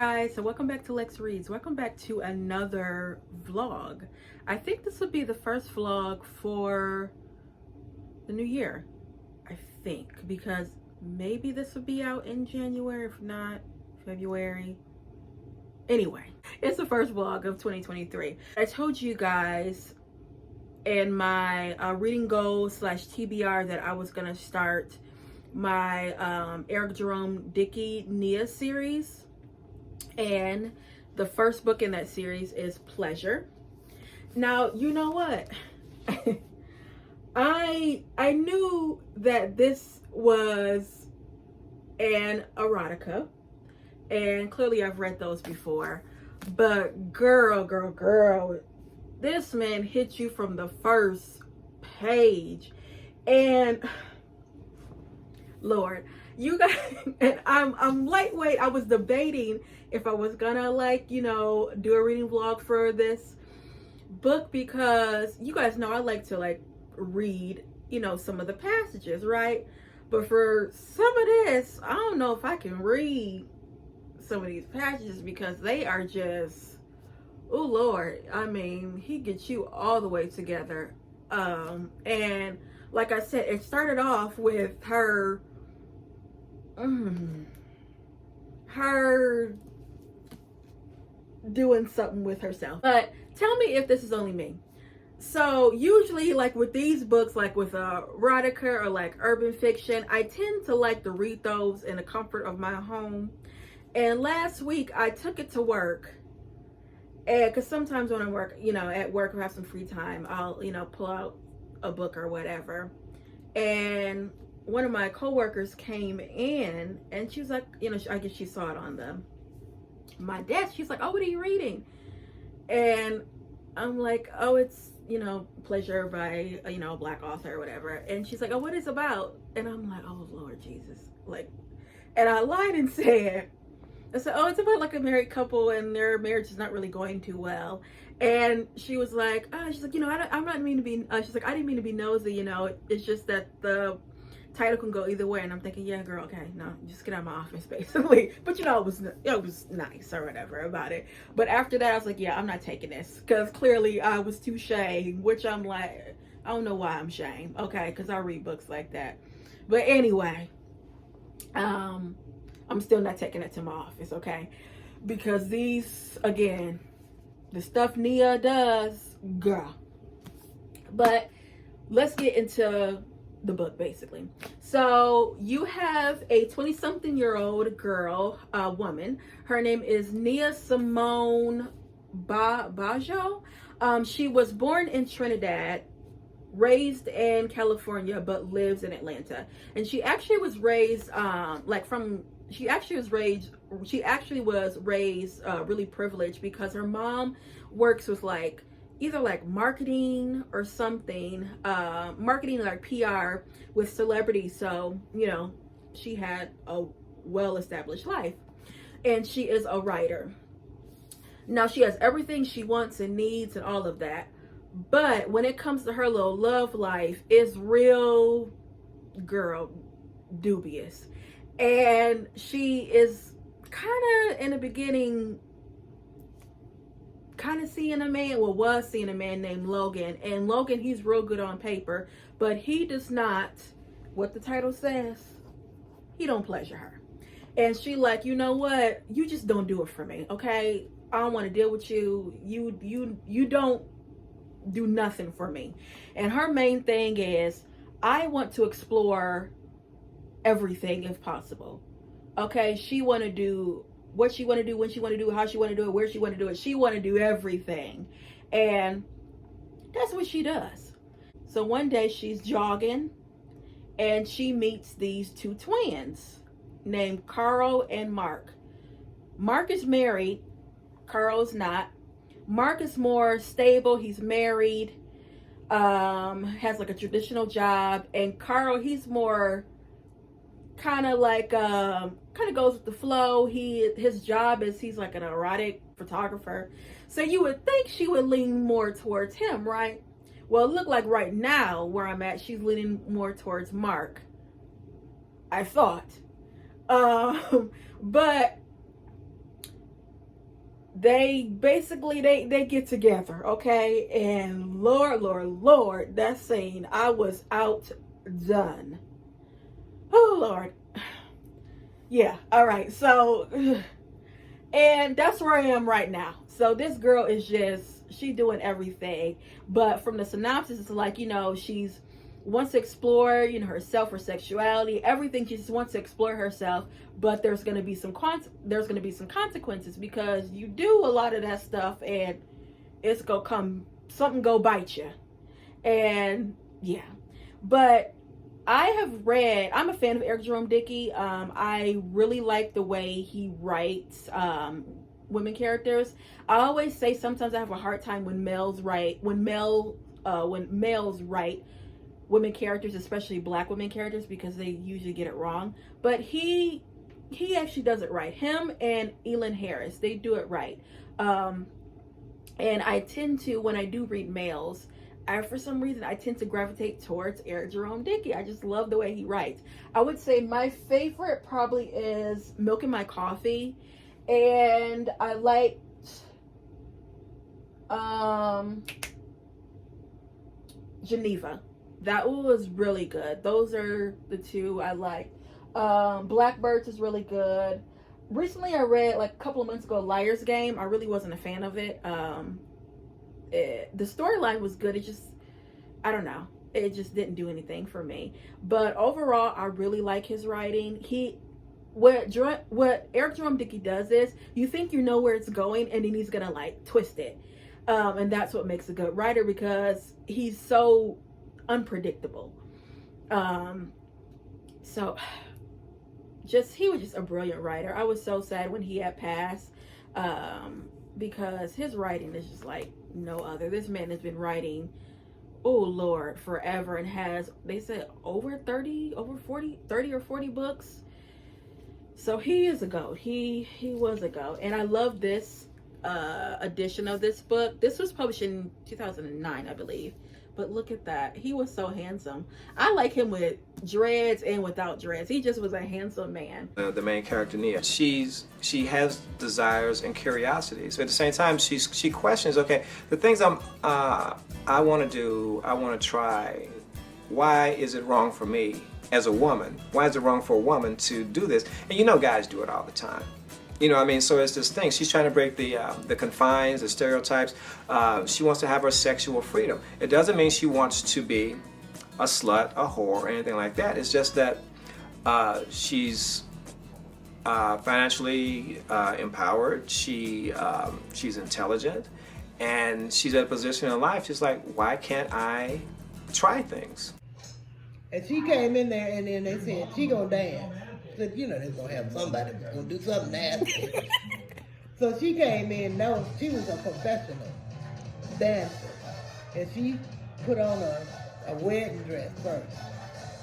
Guys, so welcome back to Lex Reads. Welcome back to another vlog. I think this will be the first vlog for the new year. I think, because maybe this will be out in January, if not February. Anyway, it's the first vlog of 2023. I told you guys in my reading goals / TBR that I was gonna start my Eric Jerome Dickey Nia series. And the first book in that series is Pleasure. Now, you know what? I knew that this was an erotica, and clearly I've read those before, but girl, this man hit you from the first page. And Lord, you guys, and I'm lightweight. I was debating if I was gonna do a reading vlog for this book, because you guys know I like to read some of the passages, right? But for some of this, I don't know if I can read some of these passages, because they are just, oh Lord, I mean, he gets you all the way together. And like I said, it started off with her doing something with herself. But tell me if this is only me. So usually, with these books, with erotica or urban fiction, I tend to like to read those in the comfort of my home. And last week I took it to work, and because sometimes when I work, at work, I have some free time, I'll pull out a book or whatever. And one of my coworkers came in, and she was like, I guess she saw it on my desk. She's like, "Oh, what are you reading?" And I'm like, "Oh, it's Pleasure by a Black author or whatever." And she's like, "Oh, what is it about?" And I'm like, "Oh Lord Jesus!" And I lied and said, "Oh, it's about a married couple, and their marriage is not really going too well." And she was like, she's like, I'm not mean to be. She's like, "I didn't mean to be nosy. It's just that the title can go either way." And I'm thinking, yeah, girl, okay, no, just get out of my office, basically. But it was nice or whatever about it. But after that, I was like, yeah, I'm not taking this, because clearly I was too shamed, which I'm like, I don't know why I'm shamed, okay, because I read books like that. But anyway, I'm still not taking it to my office, okay, because these, again, the stuff Nia does, girl. But let's get into the book, basically. So you have a 20-something-year-old girl, woman. Her name is Nia Simone Bajo. She was born in Trinidad, raised in California, but lives in Atlanta. And she actually was raised she actually was raised really privileged, because her mom works with either marketing or something, marketing PR with celebrities. So she had a well-established life, and she is a writer. Now she has everything she wants and needs and all of that, but when it comes to her little love life, it's real, girl, dubious. And she is kind of in the beginning seeing a man, was seeing a man named Logan. And Logan, he's real good on paper, but he does not, what the title says, he don't pleasure her. And she like, you know what, you just don't do it for me, okay? I don't want to deal with you. You don't do nothing for me. And her main thing is, I want to explore everything if possible, okay? She want to do what she want to do, when she want to do it, how she want to do it, where she want to do it. She want to do everything. And that's what she does. So one day she's jogging, and she meets these two twins named Carl and Mark. Mark is married, Carl's not. Mark is more stable, he's married, has a traditional job. And Carl, he's more kind of goes with the flow. His job is, he's an erotic photographer. So you would think she would lean more towards him, right? Well, it looked like right now where I'm at, she's leaning more towards Mark, I thought. But they basically they get together, okay? And Lord, that scene, I was outdone. Oh Lord. Yeah, all right. So and that's where I am right now. So this girl is just, she doing everything. But from the synopsis, it's like, she's wants to explore, herself, her sexuality, everything. She just wants to explore herself. But there's gonna be some consequences, because you do a lot of that stuff and it's gonna come, something go bite you. And yeah. But I'm a fan of Eric Jerome Dickey. I really like the way he writes women characters. I always say sometimes I have a hard time when males write women characters, especially black women characters, because they usually get it wrong. But he actually does it right. Him and Elin Harris, they do it right. And I tend to, when I do read males, for some reason, I tend to gravitate towards Eric Jerome Dickey. I just love the way he writes. I would say my favorite probably is Milk in My Coffee. And I liked Geneva. That one was really good. Those are the two I liked. Blackbirds is really good. Recently, I read, like a couple of months ago, Liar's Game. I really wasn't a fan of it. The storyline was good. It just, I don't know, it just didn't do anything for me. But overall, I really like his writing. What Eric Jerome Dickey does is, you think you know where it's going, and then he's gonna like twist it, and that's what makes a good writer, because he's so unpredictable. So he was just a brilliant writer. I was so sad when he had passed, because his writing is just like no other. This man has been writing, oh Lord, forever, and has, they said, over 30 or 40 books. So he is a GOAT. He was a GOAT. And I love this edition of this book. This was published in 2009, I believe. But look at that. He was so handsome. I like him with dreads and without dreads. He just was a handsome man. The main character, Nia, she has desires and curiosities. At the same time, she questions, okay, the things I want to do, I want to try. Why is it wrong for me as a woman? Why is it wrong for a woman to do this? And guys do it all the time. So it's this thing. She's trying to break the confines, the stereotypes. She wants to have her sexual freedom. It doesn't mean she wants to be a slut, a whore, or anything like that. It's just that she's financially empowered. She's intelligent, and she's at a position in life. She's like, why can't I try things? And she came in there, and then they said she gonna dance. Said, they're gonna have somebody that's gonna do something nasty. So she came in. She was a professional dancer, and she put on a wedding dress first.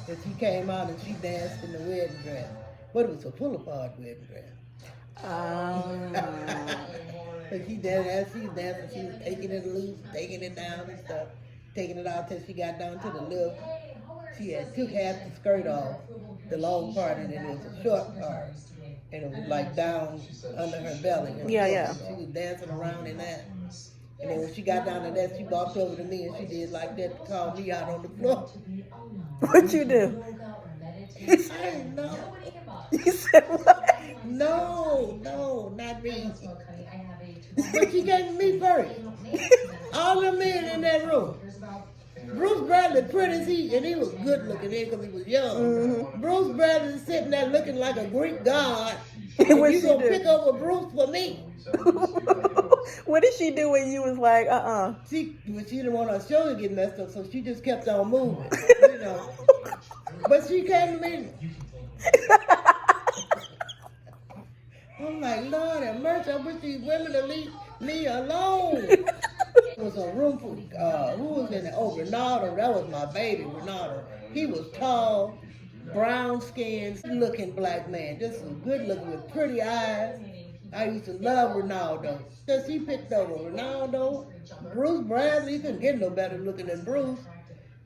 And she came out and she danced in the wedding dress, but it was a pull-apart wedding dress. So she danced. She was dancing. She was taking it loose, taking it down and stuff, taking it out till she got down to the lip. She had took half the skirt off, the long part, and then it was a short part, and it was like down under her belly. Yeah. She was dancing around in that. And then when she got down to that, she walked over to me and she did like that to call me out on the floor. What'd you do? I didn't know. You said what? No, not me. But she came to me first. All the men in that room. Bruce Bradley, pretty as he was good looking then because he was young. Mm-hmm. Bruce Bradley is sitting there looking like a Greek god. And you gonna pick over Bruce for me? What did she do when you was like, She didn't want her show to get messed up, so she just kept on moving, But she came to me. I'm like, Lord have mercy, I wish these women would leave me alone. It was a room full, who was in it? Oh, Ronaldo, that was my baby, Ronaldo. He was tall, brown-skinned, looking black man, just good looking with pretty eyes. I used to love Ronaldo. Because he picked over Ronaldo, Bruce Bradley, he couldn't get no better looking than Bruce.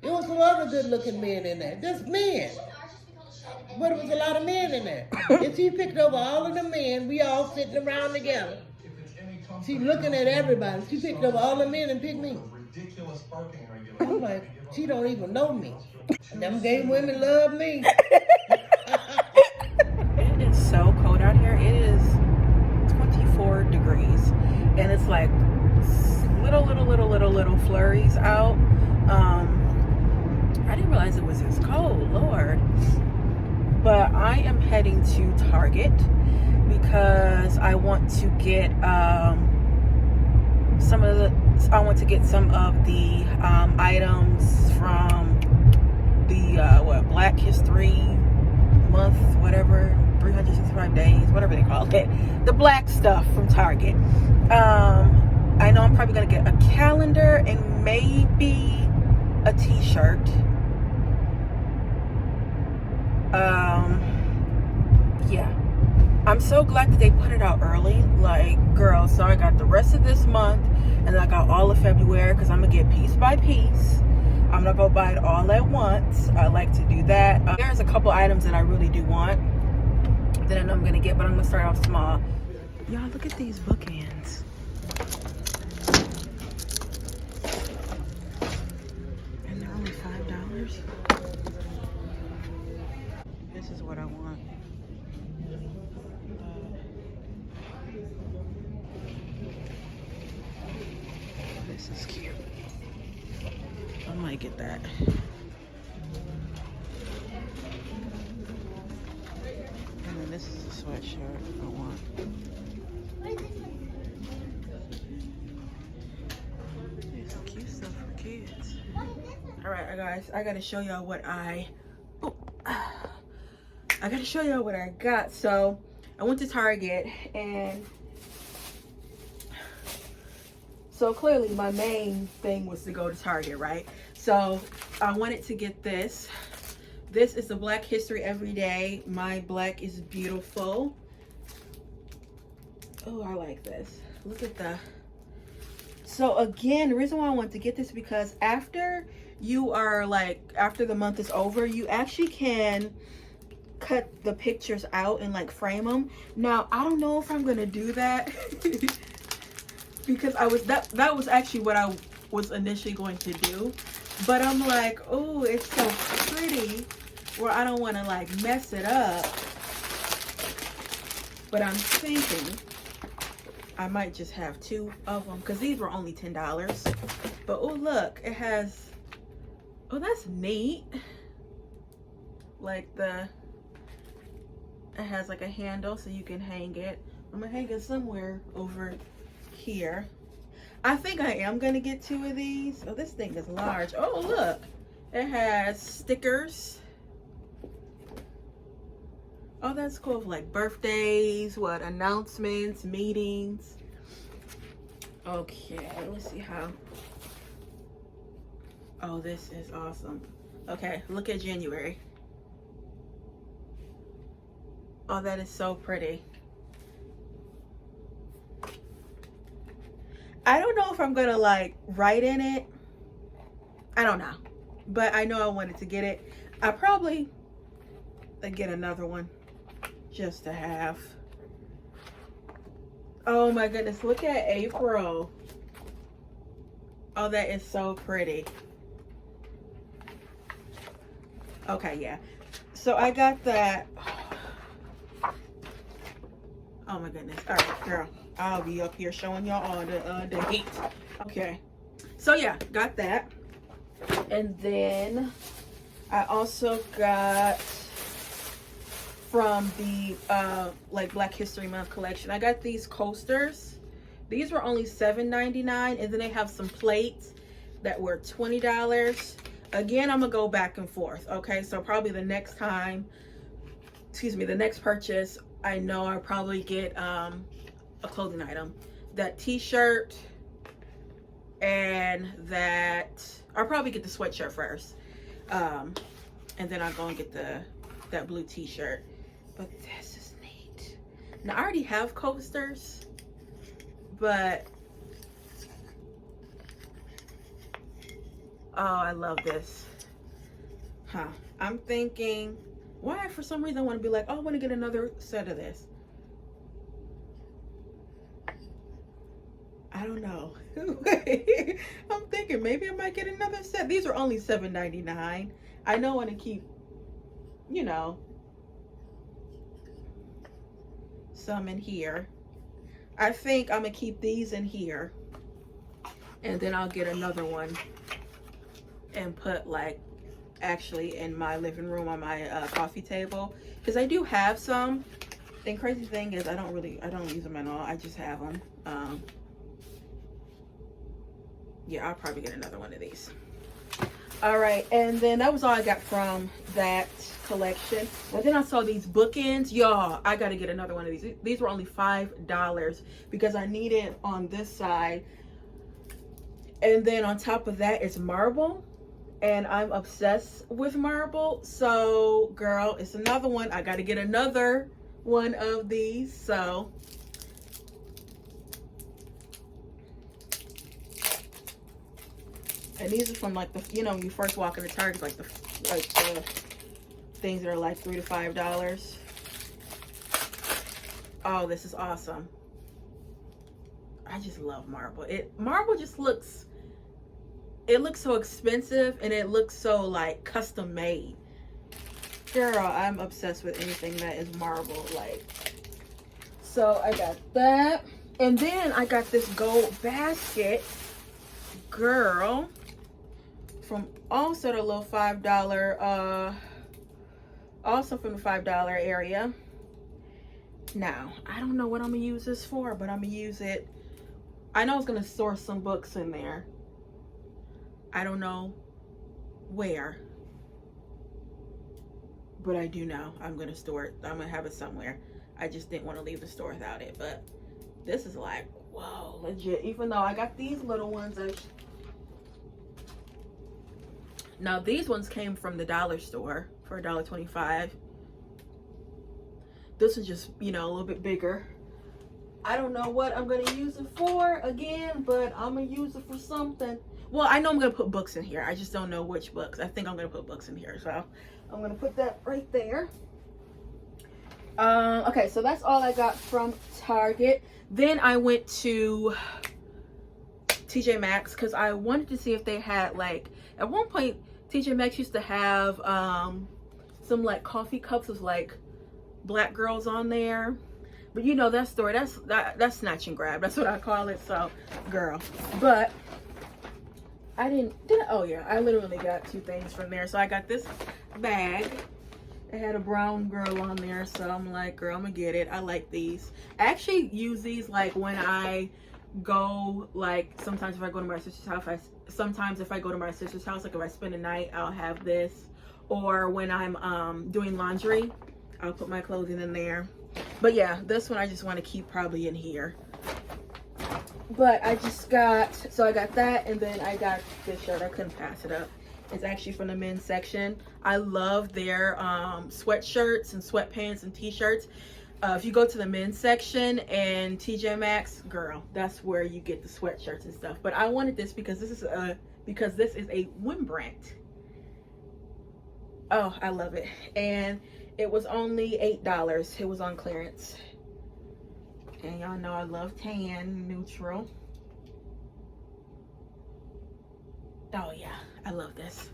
There was some other good looking men in there, just men. But it was a lot of men in there. And she picked over all of the men, we all sitting around together. She looking at everybody. She picked up all the men and picked me. I'm like, she don't even know me. Them gay women love me. It is so cold out here. It is 24 degrees. And it's like little flurries out. I didn't realize it was this cold, Lord. But I am heading to Target because I want to get some of the items from the Black History Month, whatever, 365 days, whatever they call it, the black stuff from Target. I know I'm probably gonna get a calendar and maybe a t-shirt. Yeah, I'm so glad that they put it out early. Like, girl, so I got the rest of this month and I got all of February because I'm gonna get piece by piece. I'm not gonna buy it all at once. I like to do that. There's a couple items that I really do want that I know I'm gonna get, but I'm gonna start off small. Y'all, look at these bookends. And they're only $5. This is what I want. This is cute. I might get that. And then this is a sweatshirt I want. There's some cute stuff for kids. Alright, guys, I gotta show y'all what I got. So I went to Target, and so clearly my main thing was to go to Target, right? So I wanted to get this. This is the Black History Everyday. My black is beautiful. Oh, I like this. Look at the... So again, the reason why I want to get this because after the month is over, you actually can cut the pictures out and like frame them. Now, I don't know if I'm gonna do that because that was actually what I was initially going to do, but I'm like, oh, it's so pretty where I don't want to like mess it up. But I'm thinking I might just have 2 of them because these were only $10. But oh, look, it has, oh, that's neat. Like it has like a handle so you can hang it. I'm gonna hang it somewhere over here. I think I am gonna get 2 of these. Oh, this thing is large. Oh, look, it has stickers. Oh, that's cool for like birthdays, announcements, meetings. Okay, let's see how. Oh, this is awesome. Okay, look at January. Oh, that is so pretty. I don't know if I'm gonna like write in it. I don't know, but I know I wanted to get it. I probably get another one just to have. Oh my goodness, look at April. Oh, that is so pretty. Okay, yeah. So I got that. Oh my goodness. All right, girl. I'll be up here showing y'all all the heat. Okay. So yeah, got that. And then I also got from the like Black History Month collection, I got these coasters. These were only $7.99, and then they have some plates that were $20. Again, I'm gonna go back and forth. Okay, so probably the next time, the next purchase, I know I'll probably get a clothing item, that t-shirt, and that I'll probably get the sweatshirt first, and then I'll go and get that blue t-shirt. But this is neat. Now I already have coasters, but oh, I love this. I'm thinking, why for some reason I want to be like, oh, I want to get another set of this. don't know. I'm thinking maybe I might get another set. These are only $7.99. I know I want to keep, you know, some in here. I think I'm gonna keep these in here, and then I'll get another one and put like actually in my living room on my coffee table, because I do have some. And crazy thing is I don't use them at all. I just have them. Yeah, I'll probably get another one of these. All right, and then that was all I got from that collection. And then I saw these bookends. Y'all, I gotta get another one of these. These were only $5 because I need it on this side. And then on top of that is marble. And I'm obsessed with marble. So, girl, it's another one. I gotta get another one of these. So, and these are from like the, you know, when you first walk into Target, like the things that are like $3 to $5. Oh, this is awesome. I just love marble. Marble just looks, it looks so expensive, and it looks so like custom made. Girl, I'm obsessed with anything that is marble. Like, so I got that, and then I got this gold basket, girl, from also the little $5, also from the $5 area. Now, I don't know what I'm gonna use this for, but I'm gonna use it. I know I was gonna store some books in there. I don't know where, but I do know I'm gonna store it. I'm gonna have it somewhere. I just didn't want to leave the store without it. But this is like, whoa, legit. Even though I got these little ones. Now these ones came from the dollar store for $1.25. This is just, you know, a little bit bigger. I don't know what I'm gonna use it for again, but I'm gonna use it for something. Well, I know I'm gonna put books in here. I just don't know which books. I think I'm gonna put books in here, so I'm gonna put that right there. Okay, so that's all I got from Target. Then I went to TJ Maxx because I wanted to see if they had, like, at one point TJ Maxx used to have some like coffee cups with like black girls on there. But you know that story, that's snatch and grab. That's what I call it. So, girl. But I oh yeah, I literally got two things from there. So I got this bag. It had a brown girl on there. So I'm like, girl, I'm gonna get it. I like these. I actually use these like when I go, like sometimes if I go to my sister's house, sometimes if I go to my sister's house, like if I spend a night, I'll have this. Or when I'm doing laundry, I'll put my clothing in there. But yeah, this one I just want to keep probably in here. But I just got, so I got that, and then I got this shirt. I couldn't pass it up. It's actually from the men's section. I love their sweatshirts and sweatpants and t-shirts. If you go to the men's section and TJ Maxx, girl, that's where you get the sweatshirts and stuff. But I wanted this because this is a Wembrandt. Oh, I love it. And it was only $8. It was on clearance. And y'all know I love tan neutral. Oh yeah, I love this.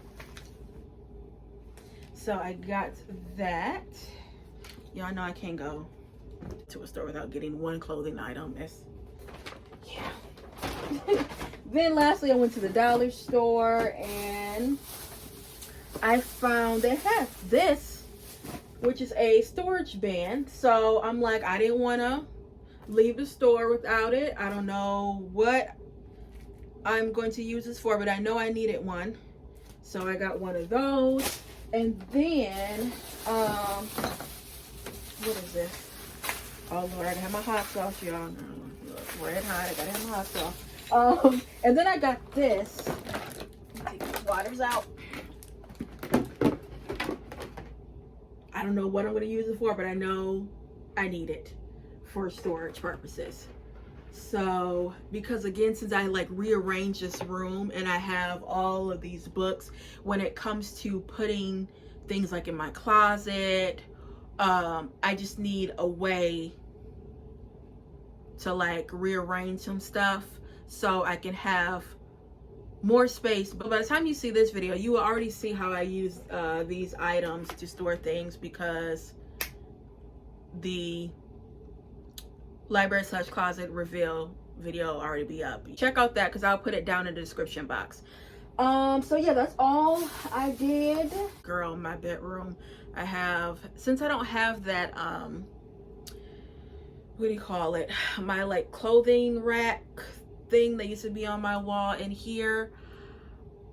So I got that. Y'all know I can't go to a store without getting one clothing item. Yeah. Then lastly, I went to the dollar store and I found they have this, which is a storage bin. So I'm like, I didn't want to leave the store without it. I don't know what I'm going to use this for, but I know I needed one. So I got one of those. And then, what is this? Oh Lord, I have my hot sauce, y'all. Red hot, I gotta have my hot sauce. And then I got this. Take these waters out. I don't know what I'm gonna use it for, but I know I need it for storage purposes. So, because again, since I like rearrange this room and I have all of these books, when it comes to putting things like in my closet, I just need a way to like rearrange some stuff. so I can have more space. But by the time you see this video, you will already see how I use these items to store things, because the library / closet reveal video will already be up. Check out that, because I'll put it down in the description box. So yeah, that's all I did. Girl, my bedroom, I have, since I don't have that what do you call it, my like clothing rack thing that used to be on my wall in here.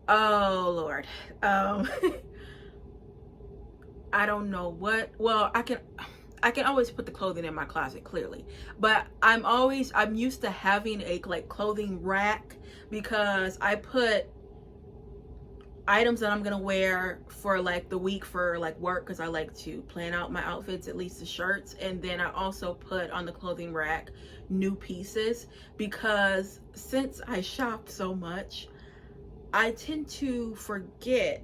Oh Lord. I don't know what, well, I can always put the clothing in my closet, clearly, but I'm used to having a like clothing rack, because I put items that I'm gonna wear for like the week for like work, because I like to plan out my outfits, at least the shirts. And then I also put on the clothing rack new pieces, because since I shopped so much, I tend to forget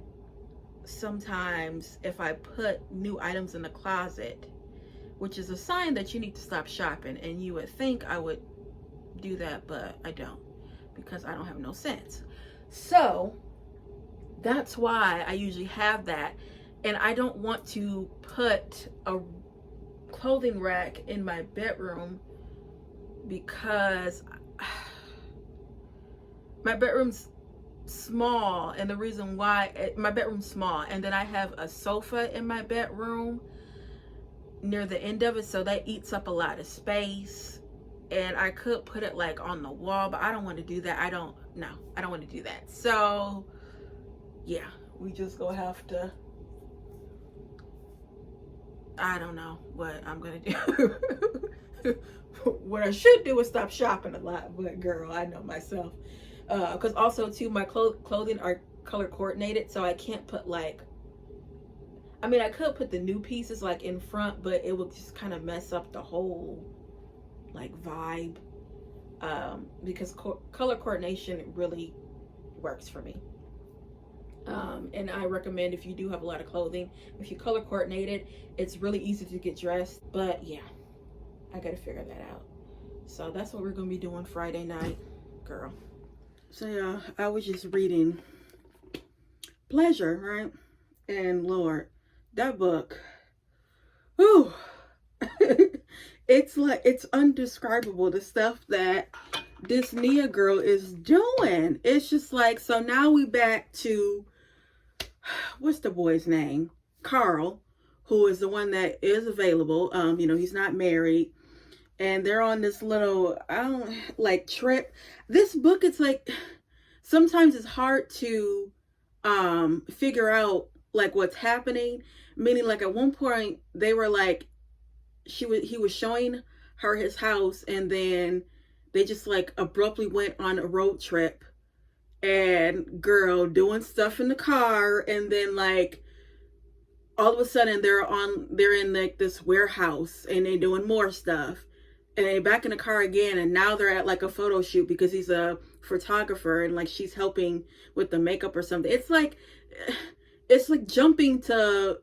sometimes if I put new items in the closet, which is a sign that you need to stop shopping. And you would think I would do that, but I don't, because I don't have no sense. So that's why I usually have that. And I don't want to put a clothing rack in my bedroom, because my bedroom's small. And the reason why, my bedroom's small, and then I have a sofa in my bedroom near the end of it, so that eats up a lot of space. And I could put it like on the wall, but I don't want to do that. I don't want to do that. So yeah, we just gonna have to, I don't know what I'm gonna do. What I should do is stop shopping a lot, but girl, I know myself. Because also too, my clothing are color coordinated, so I can't put like, I mean, I could put the new pieces like in front, but it would just kind of mess up the whole like vibe, because color coordination really works for me. And I recommend, if you do have a lot of clothing, if you color coordinate it, it's really easy to get dressed. But yeah, I gotta figure that out. So that's what we're gonna be doing Friday night, girl. So yeah, I was just reading Pleasure, right? And Lord, that book, whew, it's like, it's undescribable, the stuff that this Nia girl is doing. It's just like, so now we back to, what's the boy's name? Carl, who is the one that is available. You know, he's not married, and they're on this little, trip. This book, it's like, sometimes it's hard to figure out like what's happening. Meaning, like, at one point they were like, he was showing her his house, and then they just like abruptly went on a road trip, and girl doing stuff in the car, and then like all of a sudden they're in like this warehouse, and they're doing more stuff, and they're back in the car again, and now they're at like a photo shoot because he's a photographer, and like she's helping with the makeup or something. It's like jumping to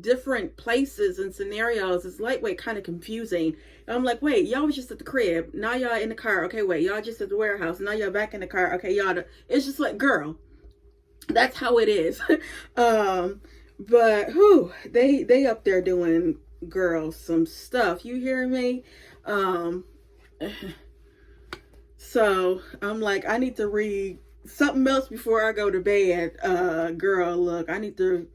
different places and scenarios. It's lightweight, kind of confusing. And I'm like, wait, y'all was just at the crib, now y'all in the car. Okay, wait, y'all just at the warehouse, now y'all back in the car. Okay, it's just like, girl, that's how it is. But who they up there doing, girl, some stuff, you hear me? So I'm like, I need to read something else before I go to bed. Girl, look, I need to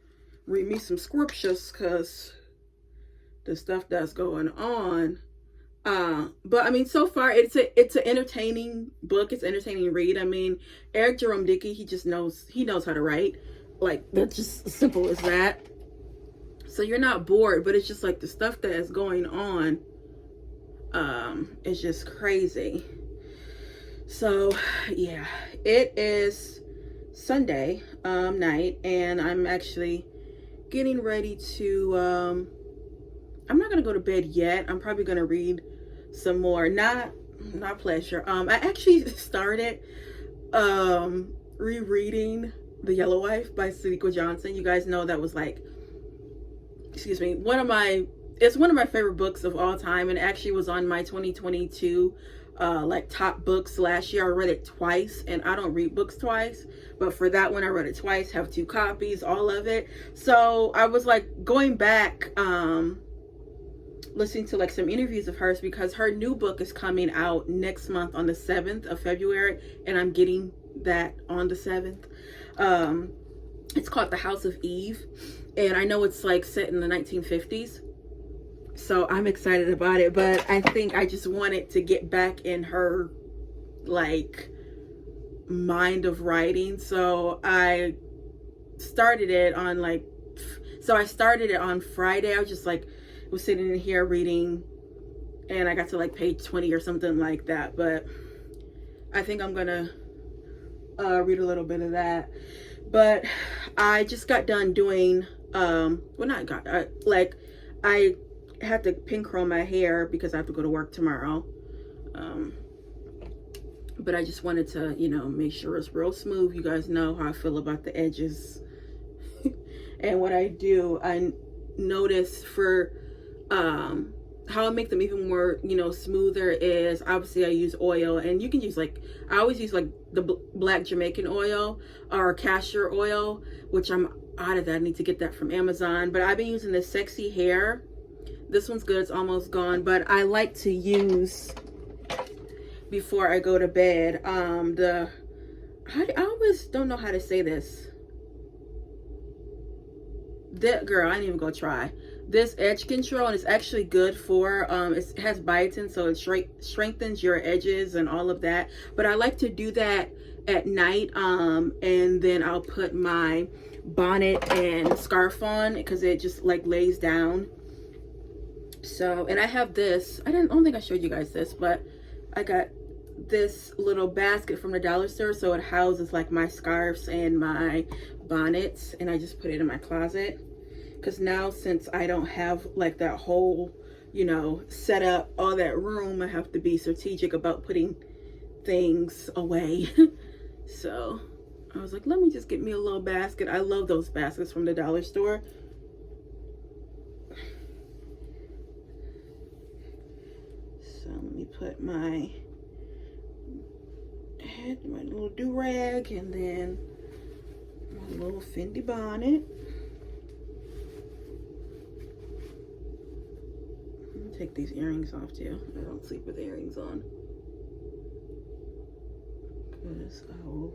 read me some scriptures, because the stuff that's going on. But I mean, so far it's an entertaining book. It's an entertaining read. I mean, Jerome Dickey, he knows how to write. Like, that's just as simple as that. So you're not bored, but it's just like the stuff that is going on is just crazy. So yeah, it is Sunday night, and I'm actually getting ready to I'm not gonna go to bed yet. I'm probably gonna read some more, not Pleasure. I actually started rereading The Yellow Wife by Sadiqa Johnson. You guys know that was like, excuse me, it's one of my favorite books of all time, and actually was on my 2022 like top books last year. I read it twice, and I don't read books twice, but for that one I read it twice, have 2 copies, all of it. So I was like going back, listening to like some interviews of hers, because her new book is coming out next month on the 7th of February, and I'm getting that on the 7th. It's called The House of Eve, and I know it's like set in the 1950s, so I'm excited about it. But I think I just wanted to get back in her like mind of writing, so I started it on Friday. I was just like, was sitting in here reading, and I got to like page 20 or something like that. But I think I'm gonna read a little bit of that. But I just got done doing I had to pin curl my hair because I have to go to work tomorrow. But I just wanted to, you know, make sure it's real smooth. You guys know how I feel about the edges. And what I do, I notice for how I make them even more, you know, smoother is, obviously I use oil, and you can use like, I always use like the black Jamaican oil or castor oil, which I'm out of that. I need to get that from Amazon. But I've been using this Sexy Hair. This one's good, it's almost gone, but I like to use, before I go to bed, I always don't know how to say this. Girl, I didn't even go try. This edge control, and it's actually good for, it has biotin, so it strengthens your edges and all of that. But I like to do that at night, and then I'll put my bonnet and scarf on, because it just like lays down. So, and I have this, I don't think I showed you guys this, but I got this little basket from the dollar store, so it houses like my scarves and my bonnets, and I just put it in my closet. Because now, since I don't have like that whole, you know, set up all that room, I have to be strategic about putting things away. So I was like, let me just get me a little basket. I love those baskets from the dollar store. So let me put my head, my little do-rag, and then my little Fendi bonnet. Take these earrings off too. I don't sleep with earrings on, because I will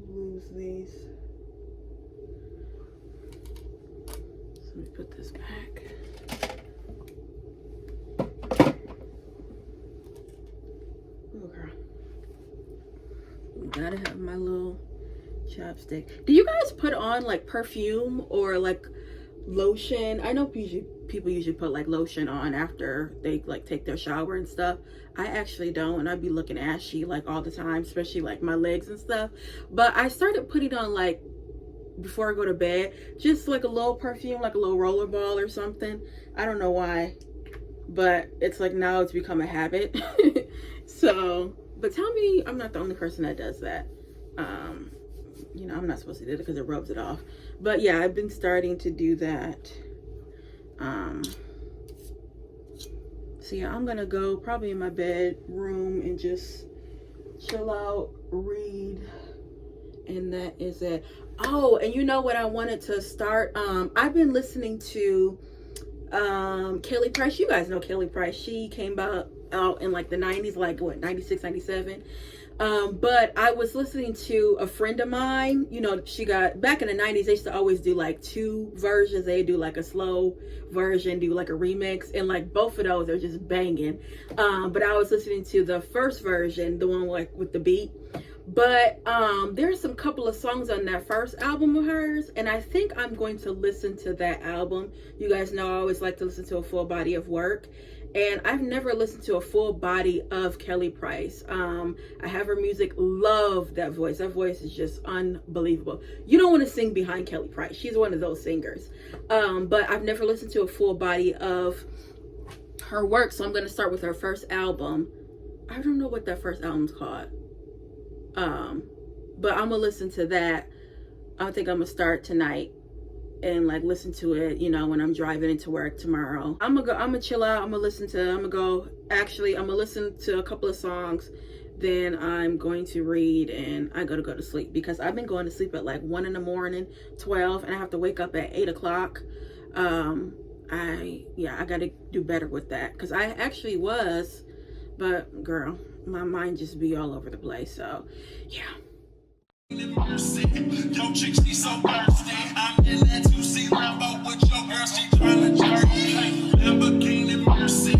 lose these. So let me put this back. Oh girl, gotta have my little chapstick. Do you guys put on like perfume or like lotion? I know people usually put like lotion on after they like take their shower and stuff. I actually don't, and I'd be looking ashy like all the time, especially like my legs and stuff. But I started putting on like before I go to bed, just like a little perfume, like a little rollerball or something. I don't know why, but it's like now it's become a habit. So, but tell me I'm not the only person that does that. You know, I'm not supposed to do it because it rubs it off. But yeah, I've been starting to do that. So yeah, I'm gonna go probably in my bedroom and just chill out, read, and that is it. Oh, and you know what I wanted to start? I've been listening to Kelly Price. You guys know Kelly Price. She came out in like the 90s, like what, 96, 97. But I was listening to a friend of mine, you know, she got, back in the 90s, they used to always do like 2 versions. They do like a slow version, do like a remix, and like both of those are just banging. But I was listening to the first version, the one like with the beat. But there's some couple of songs on that first album of hers, and I think I'm going to listen to that album. You guys know I always like to listen to a full body of work, and I've never listened to a full body of Kelly Price. I have her music, love that voice. That voice is just unbelievable. You don't want to sing behind Kelly Price. She's one of those singers. But I've never listened to a full body of her work, so I'm going to start with her first album. I don't know what that first album's called. But I'm gonna listen to that. I think I'm gonna start tonight. and like listen to it, you know, when I'm driving into work tomorrow. I'm gonna chill out. I'm gonna listen to a couple of songs. Then I'm going to read, and I gotta go to sleep because I've been going to sleep at like 1 in the morning, 12, and I have to wake up at 8 o'clock. I gotta do better with that because I actually was, but girl, my mind just be all over the place. So yeah. Yo, chick, she so thirsty. I'm in that 2C Lambo with your girl, she tryna jerk. Lamborghini Mercy.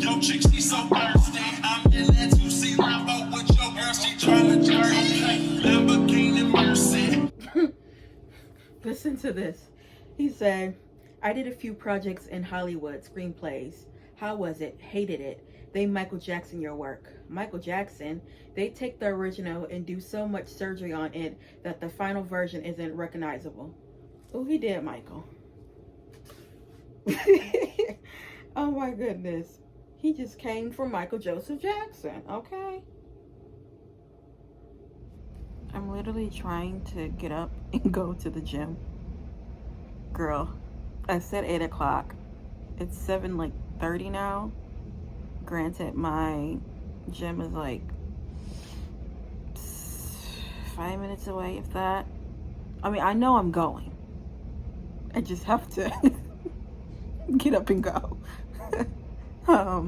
Yo, chick, she so thirsty. I'm in that 2C Lambo with your girl, she tryna jerk. Lamborghini Mercy. Listen to this. He said, I did a few projects in Hollywood, screenplays. How was it? Hated it. They Michael Jackson your work. Michael Jackson, they take the original and do so much surgery on it that the final version isn't recognizable. Oh, he did, Michael. Oh my goodness. He just came from Michael Joseph Jackson, okay? I'm literally trying to get up and go to the gym. Girl, I said 8 o'clock. It's 7:30 now. Granted, my gym is like 5 minutes away, if that. I mean, I know I'm going. I just have to get up and go. I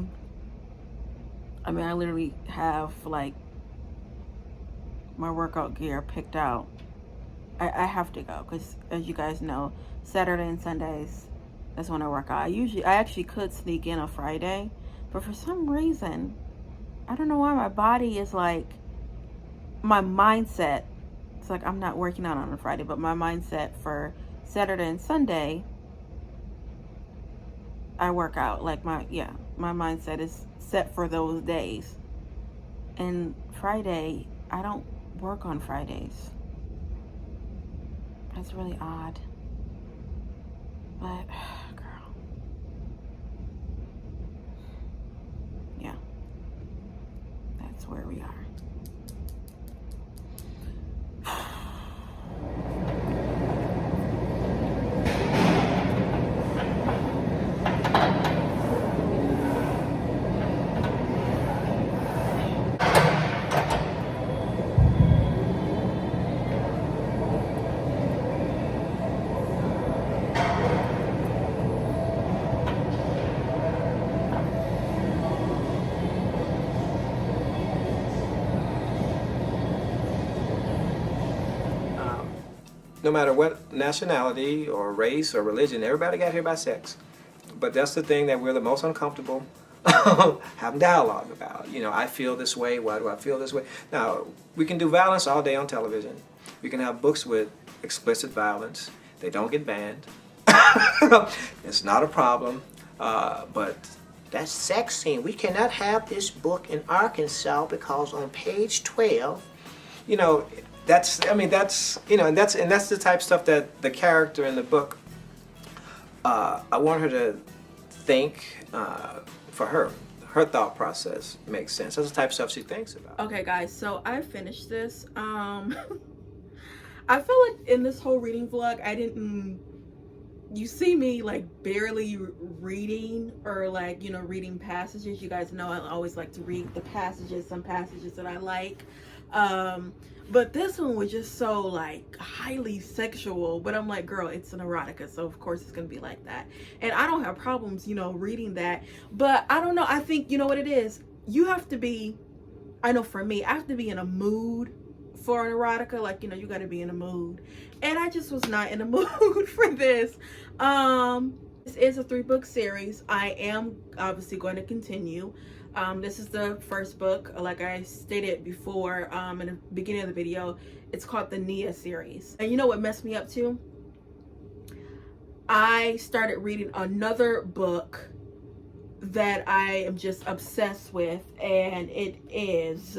mean, I literally have like my workout gear picked out. I have to go because, as you guys know, Saturday and Sundays, that's when I work out. I actually could sneak in a Friday, but for some reason, I don't know why my body is like, my mindset, it's like I'm not working out on a Friday, but my mindset for Saturday and Sunday, I work out. Like my mindset is set for those days. And Friday, I don't work on Fridays. That's really odd. But, girl. Yeah. That's where we are. No matter what nationality or race or religion, everybody got here by sex. But that's the thing that we're the most uncomfortable having dialogue about. You know, I feel this way, why do I feel this way? Now, we can do violence all day on television. We can have books with explicit violence. They don't get banned. It's not a problem. But that sex scene, we cannot have this book in Arkansas because on page 12, you know, that's the type of stuff that the character in the book, I want her to think for her thought process makes sense. That's the type of stuff she thinks about. Okay, guys, so I finished this. I feel like in this whole reading vlog, you see me like barely reading or like, you know, reading passages. You guys know I always like to read the passages, some passages that I like. But this one was just so like highly sexual, but I'm like, girl, it's an erotica, so of course it's gonna be like that. And I don't have problems, you know, reading that, but I don't know, I think, you know what it is, you have to be, I know for me, I have to be in a mood for an erotica, like, you know, you got to be in a mood, and I just was not in a mood for this. This is a 3-book series. I am obviously going to continue. This is the first book, like I stated before in the beginning of the video. It's called the Nia series. And you know what messed me up too? I started reading another book that I am just obsessed with, and it is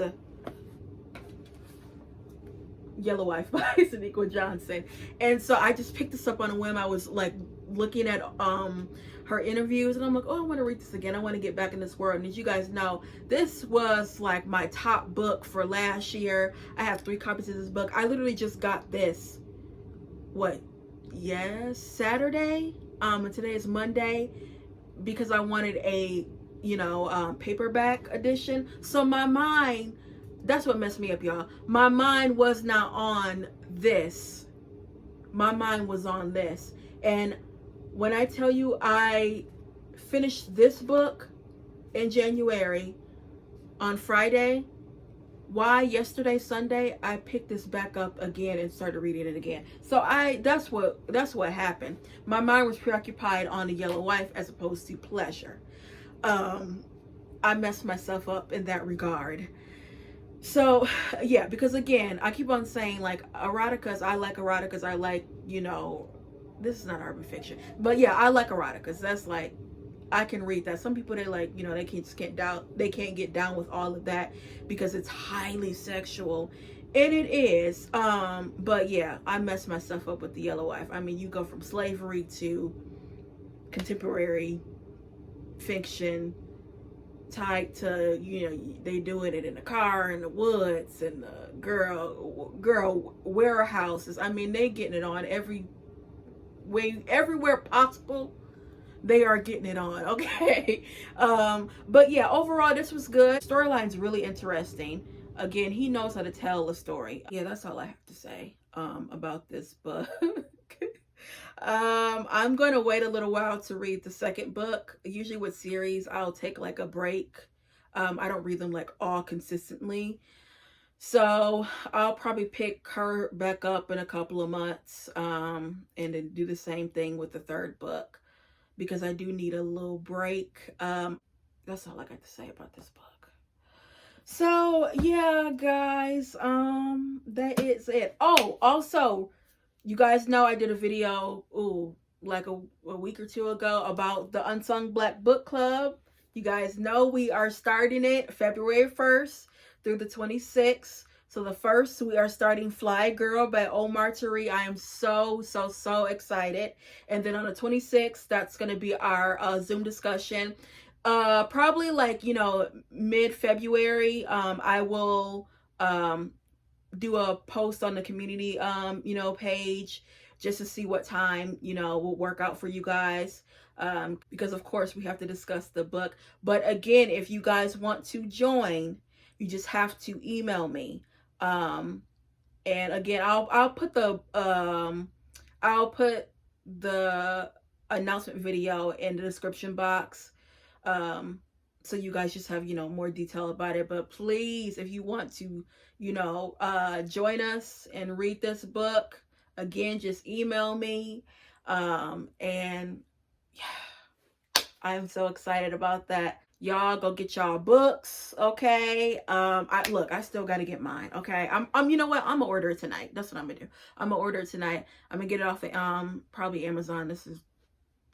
Yellow Wife by Saniqua Johnson. And so I just picked this up on a whim. I was like looking at her interviews, and I'm like, oh, I want to read this again. I want to get back in this world. And as you guys know, this was like my top book for last year. I have 3 copies of this book. I literally just got this, what, yes, Saturday. And today is Monday, because I wanted a, paperback edition. So my mind, that's what messed me up, y'all. My mind was not on this. My mind was on this. And when I tell you I finished this book in January on Friday, why yesterday Sunday I picked this back up again and started reading it again. So that's what happened. My mind was preoccupied on the yellow wife as opposed to pleasure. I messed myself up in that regard. So yeah, because again, I keep on saying like eroticas, I like eroticas, I like, this is not urban fiction, but yeah, I like eroticas. That's like, I can read that. Some people, they like, they can't get down with all of that because it's highly sexual, and it is. But yeah, I messed myself up with the yellow wife. I mean, you go from slavery to contemporary fiction tied to, they doing it in the car, in the woods, and the girl warehouses. I mean, they getting it on every way, everywhere possible. They are getting it on, okay? But yeah, overall, this was good. Storyline's really interesting. Again, he knows how to tell a story. Yeah, that's all I have to say about this book. I'm going to wait a little while to read the second book. Usually with series, I'll take like a break. I don't read them like all consistently. So I'll probably pick her back up in a couple of months, and then do the same thing with the third book, because I do need a little break. That's all I got to say about this book. So yeah, guys, that is it. Oh, also, you guys know I did a video, like a week or two ago about the Unsung Black Book Club. You guys know we are starting it February 1st through the 26th. So the 1st, we are starting Fly Girl by Omar Tariq. I am so excited. And then on the 26th, that's going to be our Zoom discussion. Probably like, mid-February, I will do a post on the community, page, just to see what time, will work out for you guys. Because of course we have to discuss the book. But again, if you guys want to join, you just have to email me. And again, I'll put the announcement video in the description box. So you guys just have, more detail about it. But please, if you want to, join us and read this book, again, just email me. And yeah, I'm so excited about that. Y'all go get y'all books, okay? I still gotta get mine, okay? You know what? I'm gonna order it tonight. That's what I'm gonna do. I'm gonna order it tonight. I'm gonna get it off of, probably Amazon. This is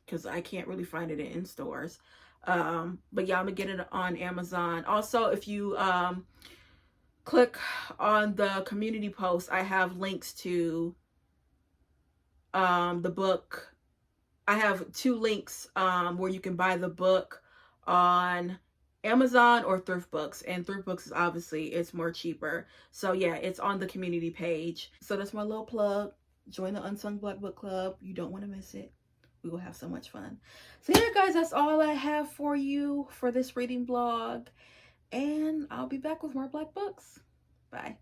because I can't really find it in stores. But yeah, I'm gonna get it on Amazon. Also, if you click on the community post, I have links to the book. I have 2 links where you can buy the book on Amazon or Thrift Books. And Thrift Books is obviously, it's more cheaper. So yeah, it's on the community page. So that's my little plug. Join the Unsung Black Book Club. You don't want to miss it. We will have so much fun. So yeah, guys, that's all I have for you for this reading blog. And I'll be back with more black books. Bye.